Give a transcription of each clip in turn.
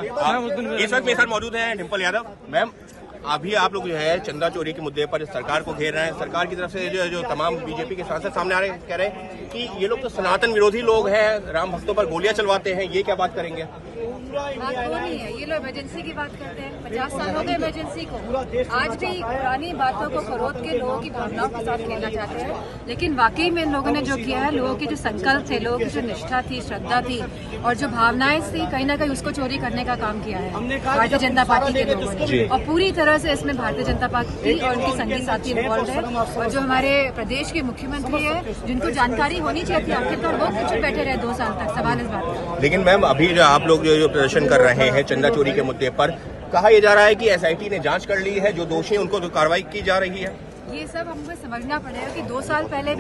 इस वक्त मेरे साथ मौजूद हैं डिम्पल यादव। मैम, अभी आप लोग जो है चंदा चोरी के मुद्दे पर सरकार को घेर रहे हैं। सरकार की तरफ से जो तमाम बीजेपी के सांसद सामने आ रहे हैं, कह रहे हैं कि ये लोग तो सनातन विरोधी लोग हैं, राम भक्तों पर गोलियां चलवाते हैं। ये क्या बात करेंगे? बात वो नहीं है, ये लोग इमरजेंसी की बात करते हैं। 50 साल हो गए इमरजेंसी को, आज भी पुरानी बातों को खरोद के लोगों की भावनाओं के साथ खेलना चाहते हैं। लेकिन वाकई में इन लोगों ने जो किया है, लोगों के जो संकल्प थे, लोगों की जो निष्ठा थी, श्रद्धा थी और जो भावनाएं थी, कहीं ना कहीं उसको चोरी करने का काम किया है भारतीय जनता पार्टी के लोगों ने। और पूरी तरह से इसमें भारतीय जनता पार्टी और उनकी संगी साथी इन्वॉल्व है। और जो हमारे प्रदेश के मुख्यमंत्री है, जिनको जानकारी होनी चाहिए थी, आखिरकार वो कुछ बैठे रहे 2 साल तक। सवाल इस बात का। लेकिन मैम, अभी जो आप लोग जो प्रदर्शन कर रहे हैं चंदा चोरी के मुद्दे पर, कहा यह जा रहा है कि एसआईटी ने जांच कर ली है, जो दोषी उनको तो कार्रवाई की जा रही है। ये सब हमको समझना पड़ेगा कि 2 साल पहले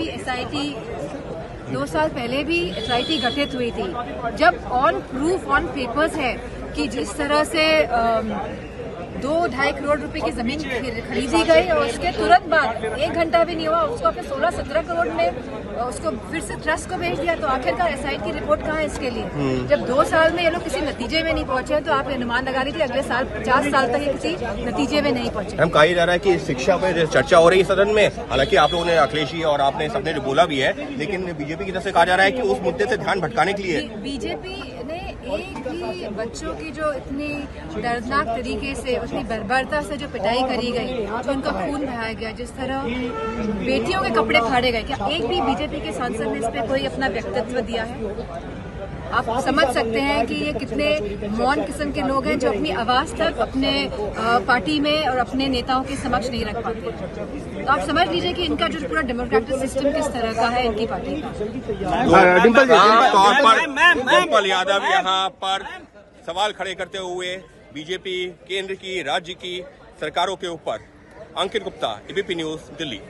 भी एसआईटी गठित हुई थी। जब ऑन प्रूफ ऑन पेपर्स है कि जिस तरह से 2-2.5 करोड़ रुपए की जमीन खरीदी गई और उसके तुरंत बाद 1 घंटा भी नहीं हुआ उसको अपने 16-17 करोड़ में उसको फिर से ट्रस्ट को भेज दिया। तो आखिरकार एसआईटी की रिपोर्ट कहाँ है इसके लिए? जब 2 साल में ये लोग किसी नतीजे में नहीं पहुंचे तो आप अनुमान लगा लीजिए अगले साल 50 साल तक ये किसी नतीजे में नहीं पहुंचे। हम कहा जा रहा है कि शिक्षा पर चर्चा हो रही है सदन में, हालांकि आप लोगों ने, अखिलेश जी और आपने सबने जो बोला भी है, लेकिन बीजेपी की तरफ से कहा जा रहा है कि उस मुद्दे से ध्यान भटकाने के लिए बीजेपी ने एक भी बच्चों की जो इतनी दर्दनाक तरीके से, उतनी बर्बरता से जो पिटाई करी गई, जो उनका खून बहाया गया, जिस तरह बेटियों के कपड़े फाड़े गए, क्या एक भी बीजेपी के सांसद ने इस पे कोई अपना व्यक्तित्व दिया है? आप समझ सकते हैं कि ये कितने मौन किस्म के लोग हैं जो अपनी आवाज तक अपने पार्टी में और अपने नेताओं के समक्ष नहीं रख पाते। तो आप समझ लीजिए कि इनका जो पूरा डेमोक्रेटिक सिस्टम किस तरह का है इनकी पार्टी का। डिम्पल यादव यहाँ पर सवाल खड़े करते हुए बीजेपी केंद्र की, राज्य की सरकारों के ऊपर। अंकित गुप्ता, एबीपी न्यूज, दिल्ली।